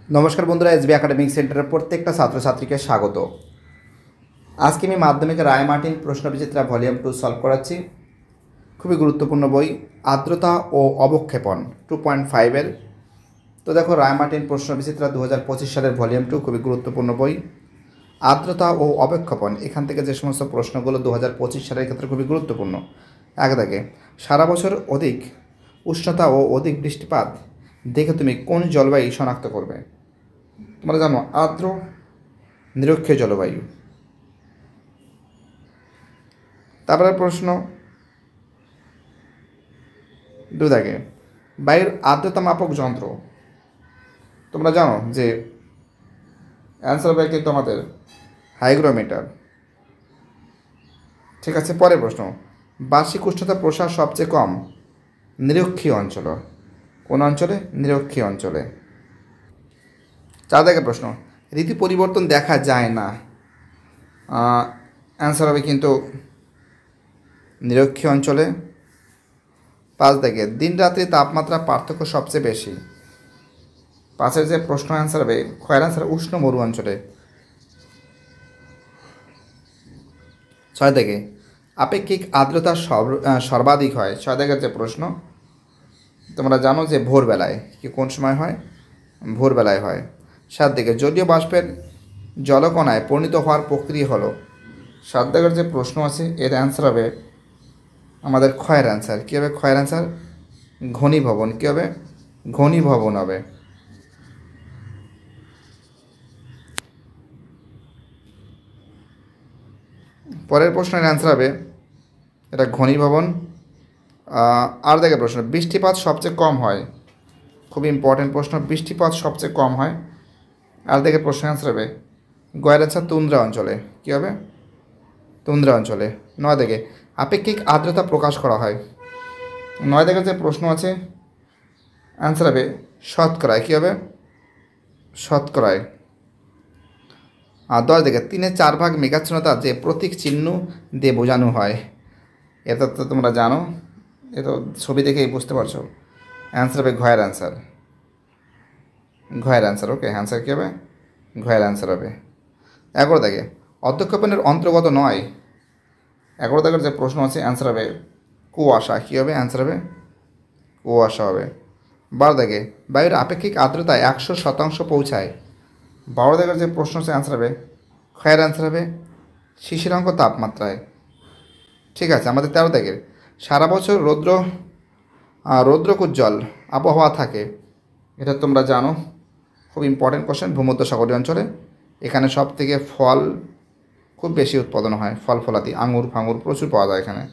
নমস্কার বন্ধুরা, SB academic সেন্টারের প্রত্যেকটা ছাত্রছাত্রীকে স্বাগত। আজকে আমি মাধ্যমিকের রায়মার্টিন প্রশ্নবিচিত্রা ভলিউম 2 সলভ করাচ্ছি। খুবই গুরুত্বপূর্ণ বই, আর্দ্রতা ও অবক্ষেপণ 2.5 তো দেখো, রায়মার্টিন প্রশ্নবিচিত্রা 2025 সালের ভলিউম 2 খুবই গুরুত্বপূর্ণ বই। আর্দ্রতা ও অবক্ষেপণ, এখান থেকে যে সমস্ত প্রশ্নগুলো 2025 সালের ক্ষেত্রে খুবই গুরুত্বপূর্ণ। এক দাগে, সারা বছর অধিক উষ্ণতা ও অধিক বৃষ্টিপাত দেখে তুমি কোন জলবায়ু শনাক্ত করবে? তোমরা জানো আর্দ্র নিরক্ষীয় জলবায়ু। তারপরে প্রশ্ন 2 দাগে, বায়ুর আর্দ্রতা মাপক যন্ত্র। তোমরা জানো যে অ্যান্সার হবে কিন্তু আমাদের হাইগ্রোমিটার। ঠিক আছে, পরের প্রশ্ন, বার্ষিক উষ্ণতা প্রসার সবচেয়ে কম নিরক্ষীয় অঞ্চল। কোন অঞ্চলে? নিরক্ষীয় অঞ্চলে। 4 দাগের প্রশ্ন, ঋতু পরিবর্তন দেখা যায় না। অ্যান্সার হবে কিন্তু নিরক্ষীয় অঞ্চলে। 5 দাগে, দিন রাত্রি তাপমাত্রা পার্থক্য সবচেয়ে বেশি। 5-এর যে প্রশ্ন অ্যান্সার হবে ক্ষয়ের অ্যান্সার উষ্ণ মরু অঞ্চলে। 6 দাগে, আপেক্ষিক আর্দ্রতা সর্বাধিক হয়। 6 দাগের যে প্রশ্ন, তোমরা জানো যে ভোরবেলায়, কি কোন সময় হয়? ভোরবেলায় হয়। 7 দিকে, জলীয় বাষ্পের জলকণায় পরিণত হওয়ার প্রক্রিয়া হলো। 7 দাগের যে প্রশ্ন আছে এর অ্যান্সার হবে আমাদের ক্ষয়ের অ্যান্সার। কী হবে ক্ষয়ের অ্যান্সার? ঘনীভবন। কী হবে? ঘনীভবন হবে। পরের প্রশ্নের অ্যান্সার হবে এটা ঘনীভবন। 8 দাগের প্রশ্ন, বৃষ্টিপাত সবচেয়ে কম হয়। খুব ইম্পর্টেন্ট প্রশ্ন, বৃষ্টিপাত সবচেয়ে কম হয়। 8 দাগের প্রশ্ন অ্যান্সার হবে গয়ের অ্যান্সার তুন্দ্রা অঞ্চলে। কী হবে? তুন্দ্রা অঞ্চলে। 9 দাগে, আপেক্ষিক আর্দ্রতা প্রকাশ করা হয়। 9 দাগের যে প্রশ্ন আছে অ্যান্সার হবে শতকরায়। কী হবে? শতকরায়। আর 10 দাগে, 3/4 মেঘাচ্ছন্নতা যে প্রতীক চিহ্ন দিয়ে বোঝানো হয়। এটা তো তোমরা জানো, এ তো ছবি দেখেই বুঝতে পারছো। অ্যান্সার হবে ঘয়ের অ্যান্সার। ঘয়ের অ্যান্সার। ওকে, অ্যান্সার কী হবে? ঘয়ের অ্যান্সার হবে। 11 দাগে, অধ্যক্ষেপণের অন্তর্গত নয়। 11 দাগের যে প্রশ্ন আছে অ্যান্সার হবে কুয়াশা। কী হবে? অ্যান্সার হবে কুয়াশা হবে। 12 দাগে, বায়ুর আপেক্ষিক আর্দ্রতা 100% পৌঁছায়। 12 দাগের যে প্রশ্ন আছে অ্যান্সার হবে ক্ষয়ের অ্যান্সার হবে শিশিরাঙ্ক তাপমাত্রায়। ঠিক আছে, আমাদের 13 দাগের, সারা বছর রৌদ্রোজ্জ্বল আবহাওয়া থাকে। এটা তোমরা জানো, খুব ইম্পর্টেন্ট কোশ্চেন। ভূমধ্যসাগরীয় অঞ্চলে এখানে সব থেকে ফল খুব বেশি উৎপাদন হয়, ফল ফলাদি, আঙুর ফাঙুর প্রচুর পাওয়া যায় এখানে।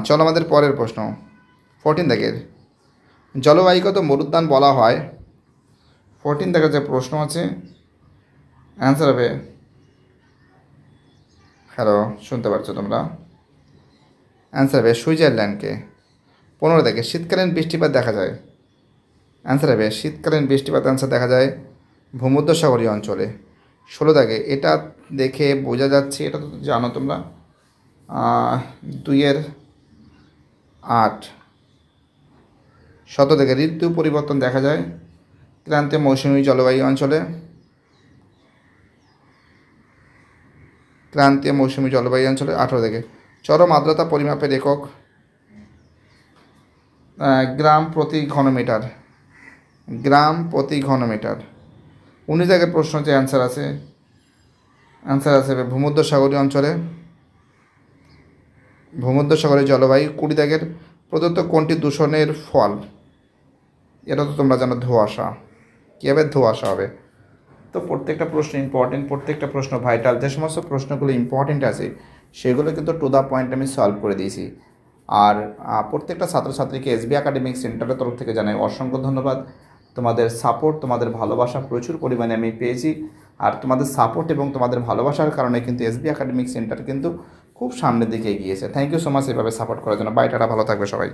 চলো আমাদের পরের প্রশ্ন 14 দাগের, জলবায়ুগত মরুদ্যান বলা হয়। 14 দাগের যে প্রশ্ন আছে অ্যান্সার হবে, হ্যালো শুনতে পারছো তোমরা? অ্যান্সার হবে সুইজারল্যান্ডকে। 15 দাগে, শীতকালীন বৃষ্টিপাত দেখা যায়। অ্যান্সার হবে শীতকালীন বৃষ্টিপাত অ্যান্সার দেখা যায় ভূমধ্যসাগরীয় অঞ্চলে। 16 দাগে, এটা দেখে বোঝা যাচ্ছে, এটা তো জানো তোমরা, 2-8। 17 দাগে, ঋতু পরিবর্তন দেখা যায় ক্রান্তীয় মৌসুমী জলবায়ু অঞ্চলে। ক্রান্তীয় মৌসুমী জলবায়ু অঞ্চলে। 18 দাগে, চরম আর্দ্রতা পরিমাপের একক গ্রাম প্রতি ঘনমিটার। গ্রাম প্রতি ঘনমিটার। 19 দাগের প্রশ্ন যে অ্যান্সার আছে ভূমধ্যসাগরীয় অঞ্চলে। ভূমধ্যসাগরীয় জলবায়ু। 20 দাগের, প্রদত্ত কোনটি দূষণের ফল? এটা তো তোমরা জানো ধোঁয়াশা। কী হবে? ধোঁয়াশা হবে। তো প্রত্যেকটা প্রশ্ন ইম্পর্টেন্ট, প্রত্যেকটা প্রশ্ন ভাইটাল। যে সমস্ত প্রশ্নগুলো ইম্পর্টেন্ট আছে সেগুলো কিন্তু টু দ্য পয়েন্ট আমি সলভ করে দিয়েছি। আর প্রত্যেকটা ছাত্রছাত্রীকে এসবি একাডেমিক সেন্টারের তরফ থেকে জানাই অসংখ্য ধন্যবাদ। তোমাদের সাপোর্ট, তোমাদের ভালোবাসা প্রচুর পরিমাণে আমি পেয়েছি। আর তোমাদের সাপোর্ট এবং তোমাদের ভালোবাসার কারণে কিন্তু এসবি একাডেমিক সেন্টার কিন্তু খুব সামনের দিকে এগিয়েছে। থ্যাংক ইউ সো মাচ এভাবে সাপোর্ট করার জন্য। বাই, টাটা, ভালো থাকবে সবাই।